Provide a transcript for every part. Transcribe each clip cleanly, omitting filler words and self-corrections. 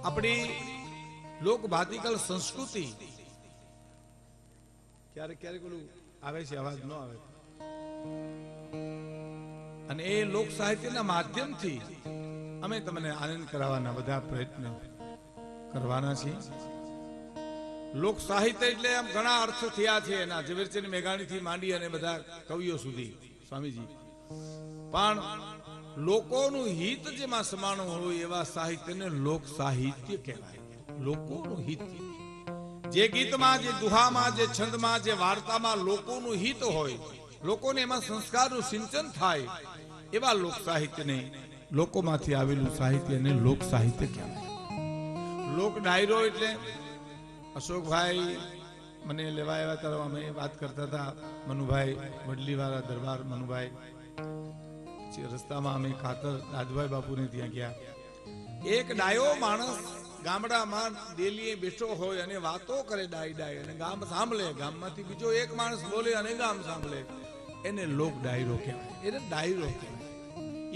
આપણી લોક ભાતીકલ સંસ્કૃતિ ક્યારેક ક્યારેક ઓલું આવે છે, અવાજ ન આવે, અને એ લોક સાહિત્યના માધ્યમથી અમે તમને આનંદ કરાવવાના બધા પ્રયત્ન કરવાના છીએ. લોક સાહિત્ય એટલે આમ ઘણા અર્થ થયા છે એના, ઝવેરચંદ મેઘાણીથી માંડી અને બધા કવિઓ સુધી સ્વામીજી, પણ લોકોનું હિત જેમાં સમાણું હોય એવા સાહિત્યને લોક સાહિત્ય કહેવાય. લોકોનું હિત, જે ગીતમાં, જે દુહામાં, જે છંદમાં, જે વાર્તામાં લોકોનું હિત હોય, લોકોને એમાં સંસ્કારનું સિંચન થાય, એવા લોક સાહિત્યને, લોકોમાંથી આવેલું સાહિત્યને લોક સાહિત્ય કહેવાય. લોક ડાયરો એટલે અશોકભાઈ મને લેવા આવ્યા હતા, અમે વાત કરતા હતા, મનુભાઈ વડલીવાળા દરબાર મનુભાઈ, પછી રસ્તામાં અમે ખાતર રાજભાઈ બાપુને ત્યાં ગયા. એક ડાયો માણસ ગામડામાં ડેલીએ બેઠો હોય અને વાતો કરે ડાય ડાય, અને ગામ સાંભળે, ગામમાંથી બીજો એક માણસ બોલે અને ગામ સાંભળે, એને લોક ડાયરો કહેવાય. એને ડાયરો કહેવાય.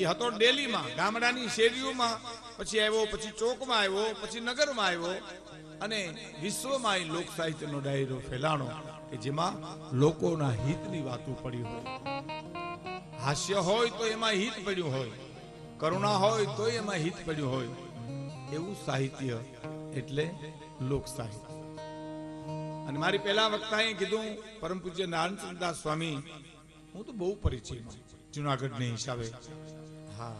એ હતો ડેલીમાં, ગામડાની શેરીઓમાં, પછી આવ્યો, પછી ચોકમાં આવ્યો, પછી નગરમાં આવ્યો, અને વિશ્વમાં લોક સાહિત્યનો ડાયરો ફેલાણો કે જેમાં લોકોના હિતની વાતો પડી હોય. હાસ્ય હોય તો એમાં હિત પડ્યું હોય, કરુણા હોય તો એમાં હિત પડ્યું હોય, એવું સાહિત્ય એટલે લોક સાહિત્ય. અને મારી પહેલા વક્તાએ કીધું, પરમ પૂજ્ય નારાયણદાસ સ્વામી, હું તો બહુ પરિચય જુનાગઢની હિસાબે, હા,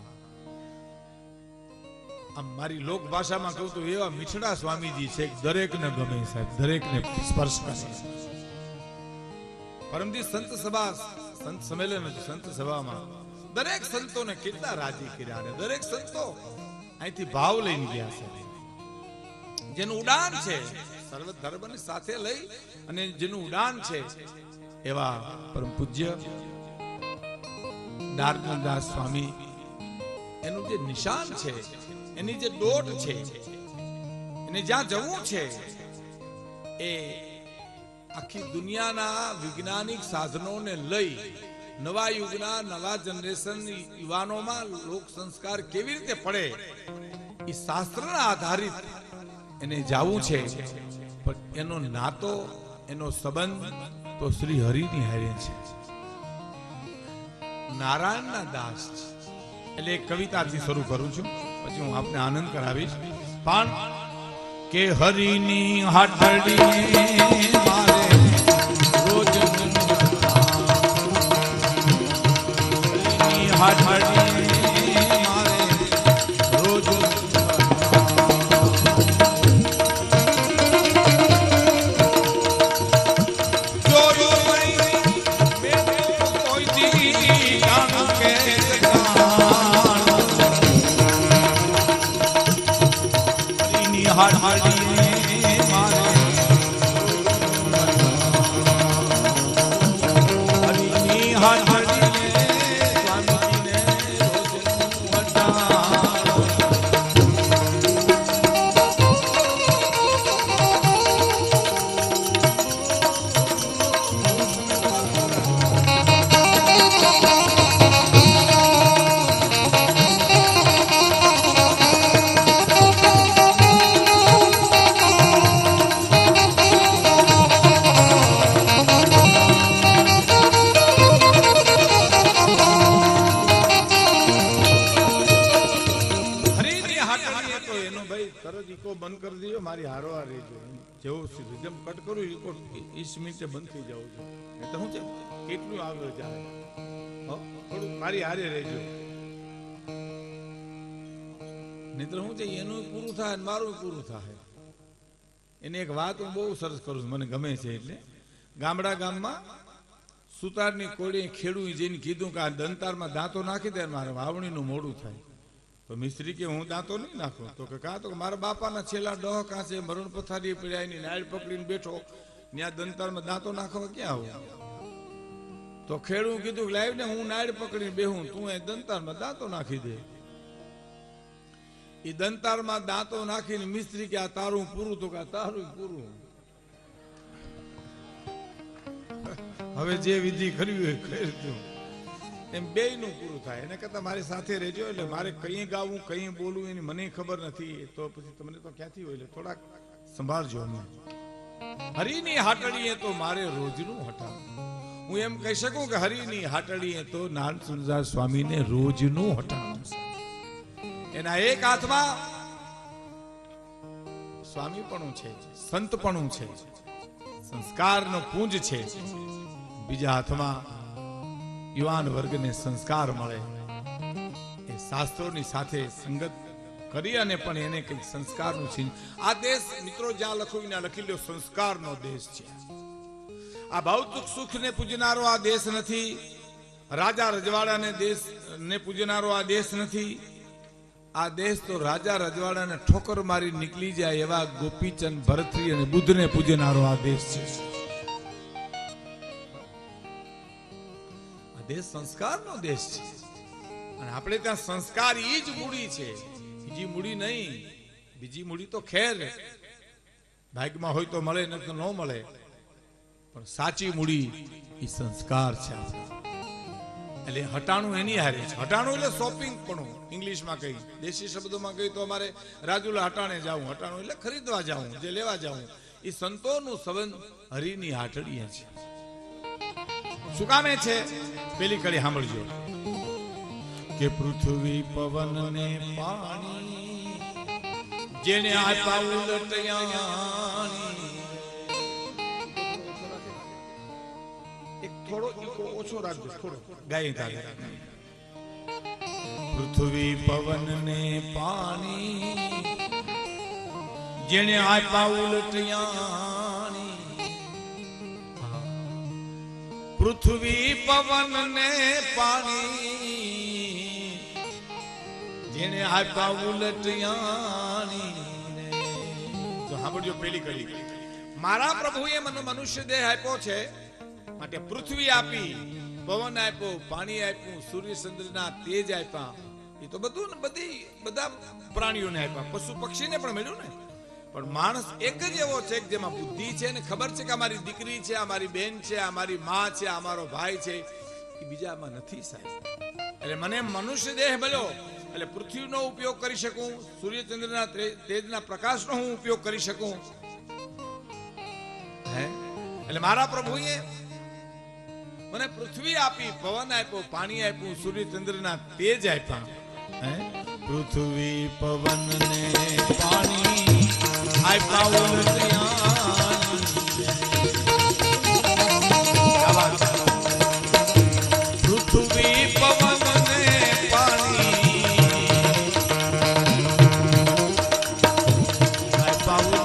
આમ મારી લોક ભાષામાં કહું તો એવા મીઠડા સ્વામીજી છે, દરેકને ગમે સાહેબ, દરેકને સ્પર્શ કરે. પરમજી સંત સભા, સંત સંમેલન, સંત સભામાં દરેક સંતોને કેટલા રાજી કર્યા, અને દરેક સંતો અહીંથી ભાવ લઈને ગયા છે. જેનું ઉડાન છે સર્વ ધર્મને સાથે લઈ અને જેનું ઉડાન છે એવા પરમ પૂજ્ય નારાયણદાસ સ્વામી, એનું જે નિશાન છે, એની જે દોટ છે, એને જ્યાં જવું છે, એ આખી દુનિયાના વૈજ્ઞાનિક સાધનોને લઈ નવા યુગના નવા જનરેશન યુવાનોમાં લોક સંસ્કાર કેવી રીતે પડે એ શાસ્ત્રના આધારિત એને જાવું છે. પણ એનો નાતો, એનો સંબંધ તો શ્રી હરિની હારે છે, નારાયણના દાસ છે. એટલે એક કવિતાથી શરૂ કરું છું, પછી હું આપને આનંદ કરાવીશ. પણ કે હરિની હાટડી મારે રોજ હાટડી મારે રોજ બંધ કરી દીધો, મારી હારવા રહેજો, જેવું જેમ કટ કરું રિપોર્ટ 20 મિનિટે બંધ થઈ જાવ છું. તો હું છે કેટલું આવ્યો જાય, થોડું મારી હારે રહેજો, નહીતર હું છે એનું પૂરું થાય મારું પૂરું થાય. એને એક વાત હું બહુ સરસ કરું છું, મને ગમે છે. એટલે ગામમાં સુતારની કોળી ખેડૂએ જઈને કીધું કે આ દંતારમાં દાંતો નાખી દે, મારે વાવણીનું મોડું થાય. તો મિસ્ત્રી કે હું દાંતો નહીં નાખું, તો કે કાં તો મારા બાપાના છેલ્લા 10 કાંસે મરણ પથારી પડ્યા, એની નાળ પકડીને બેઠો, ત્યાં દંતારમાં દાંતો નાખવા ક્યાં આવું? તો ખેડૂ કીધું કે લાવ ને હું નાળ પકડીને બેહું, તું એ દંતારમાં દાંતો નાખી દે. એ દંતારમાં દાંતો નાખીને મિસ્ત્રી કે આ તારું પૂરું, તો કે તારું પૂરું. હવે જે વિધિ કરવી હોય કરી તું. એમ બેયનું પૂરું થાય. એના કરતા મારી સાથે રહેજો, એટલે મારે કઈ ગાવું કઈ બોલવું એની મને ખબર નથી, તો પછી તમને તો ક્યાંથી હોય, એટલે થોડાક સંભાળજો. અમને હરિની હાટડીએ તો મારે રોજનું હટાવું. હું એમ કહી શકું કે હરિની હાટડીએ તો નારાયણ સુરદાસ સ્વામીને રોજનું હટાવું. એના એક હાથમાં સ્વામીપણું છે, સંતપણું છે, સંસ્કારનો પુંજ છે, બીજા હાથમાં યુવાન વર્ગને સંસ્કાર મળે. એ શાસ્ત્રોની સાથે સંગત કરી અને પણ એને કંઈક સંસ્કારનું છે. આ દેશ મિત્રો જ્યાં લખવું ત્યાં લખી લો, સંસ્કારનો દેશ છે. આ ભૌતિક સુખને પૂજનારો આ દેશ નથી, રાજા રજવાડાને દેશને પૂજનારો આ દેશ નથી. આ દેશ તો રાજા રજવાડાને ઠોકર મારી નીકળી જાય એવા ગોપીચંદ ભરતરી અને બુદ્ધને પૂજનારો આ દેશ છે. આ દેશ સંસ્કારનો દેશ છે, અને આપણે ત્યાં સંસ્કાર ઈ જ મૂડી છે, બીજી મૂડી નહીં. બીજી મૂડી તો ખેર ભાગ્યમાં હોય તો મળે, ન તો ન મળે, પણ સાચી મૂડી ઈ સંસ્કાર છે. એટલે હટાણું એની હારે છે. હટાણું એટલે શોપિંગ પણ ઇંગ્લિશમાં કહી, દેશી શબ્દોમાં કહી તો અમારે રાજુલા હટાણે જાઉં. હટાણું એટલે ખરીદવા જાઉં, જે લેવા જાઉં. એ સંતોનું સંબંધ હરિની હાટડીએ છે. શું કામે છે? પેલી કડી સાંભળજો કે પૃથ્વી પવન ને પાણી જેને આપ્યા ઉલટયાણી. એક થોડો ઓછો રાખજો, થોડો ગાય તારે. પૃથ્વી પવન ને પાણી જેને આપ્યા ઉલટયાણી. પૃથ્વી પવન ને પાણી જેને આપ્યા ઉલટયાણી. તો સાંભળજો પેલી કરી. મારા પ્રભુએ મને મનુષ્ય દેહ આપ્યો છે, માટે પૃથ્વી આપી, પવન આપ્યો, પાણી આપ્યું, સૂર્યચંદ્રના તેજ આપ્યા. એ તો બધું બધા પ્રાણીઓને આપ્યા, પશુ પક્ષીને પણ મળ્યું ને. પણ માણસ એક જ એવો છે જેમાં બુદ્ધિ છે ને ખબર છે કે અમારી દીકરી છે, અમારી બેન છે, અમારી માં છે, અમારો ભાઈ છે, એ બીજામાં નથી સાહેબ. એટલે મને મનુષ્ય દેહ મળ્યો એટલે પૃથ્વીનો ઉપયોગ કરી શકું, સૂર્યચંદ્રના તેજના પ્રકાશનો હું ઉપયોગ કરી શકું. હે એટલે મારા પ્રભુએ મને પૃથ્વી આપી, પવન આપ્યો, પાણી આપ્યું, સૂર્યચંદ્રના તેજ આપ્યા. હે પૃથ્વી પવન ને પાણી આપ્યા ઉલટયાણી. પૃથ્વી પવન ને પાણી આપ્યા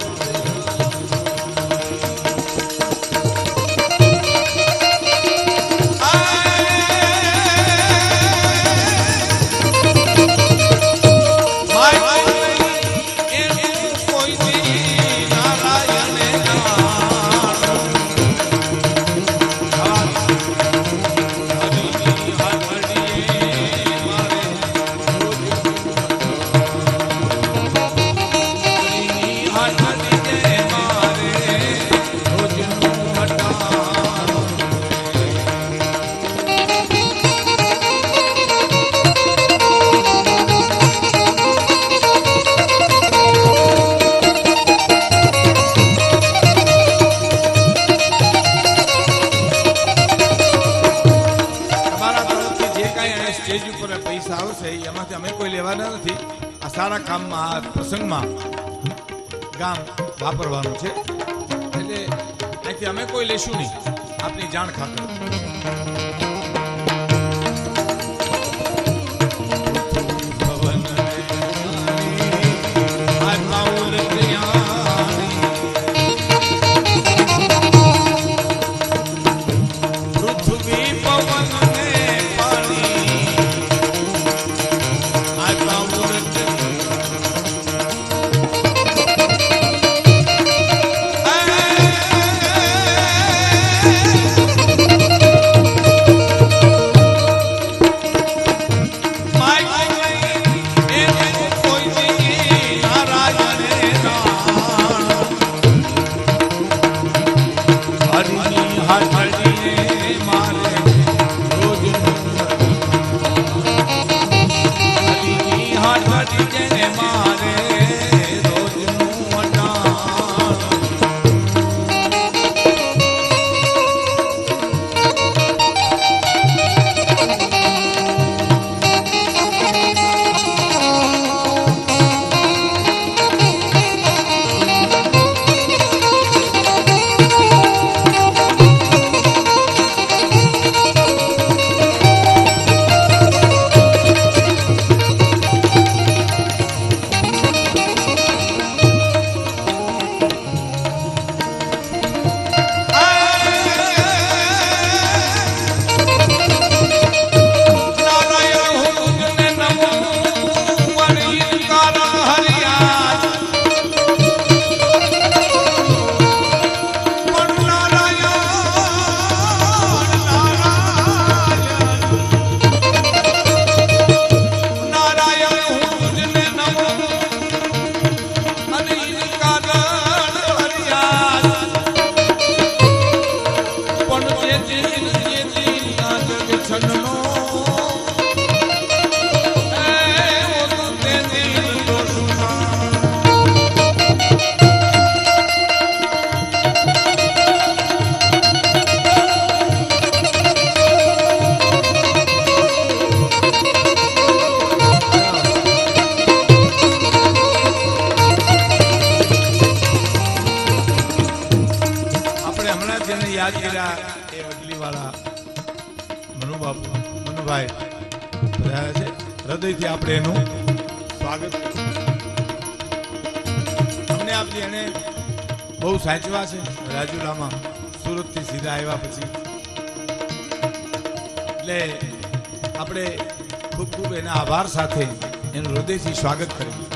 સારા કામમાં, આ પ્રસંગમાં ગામ વાપરવાનું છે, એટલે અહીંથી અમે કોઈ લેશું નહીં, આપની જાણ ખાતર. યાદ કર્યા એ વડલી વાળા મનુબાપુ મનુભાઈ પધાર્યા છે. હૃદયથી આપણે એનું સ્વાગત કરીએ. અમને આપણી એને બહુ સાચવા છે રાજુલામાં સુરતથી સીધા આવ્યા પછી, એટલે આપણે ખૂબ ખૂબ એના આભાર સાથે એનું હૃદયથી સ્વાગત કરીએ.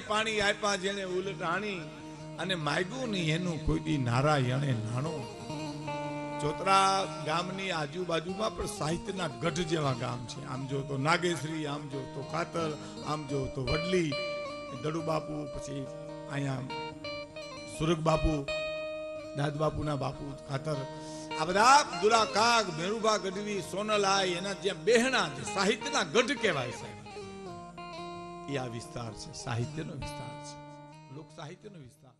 પાણી આપ્યા જેને ઉલટાણી અને માગ્યું નહીં એનું કોઈ દી નારાયણે નાણો. ચોતરા ગામની આજુબાજુમાં પણ સાહિત્યના ગઢ જેવા ગામ છે. આમ જો તો નાગેશ્રી, આમ જો તો કાતર, આમ જો તો વડલી, દડુ બાપુ, પછી અહીંયા સુરગ બાપુ, દાદ બાપુના બાપુ કાતર, આ બધા દુલા કાગ, મેરુભા ગઢવી, સોનલાઈ, એના જે બહેણા છે સાહિત્યના ગઢ કહેવાય છે. એ આ વિસ્તાર છે, સાહિત્યનો વિસ્તાર છે, લોક સાહિત્યનો વિસ્તાર.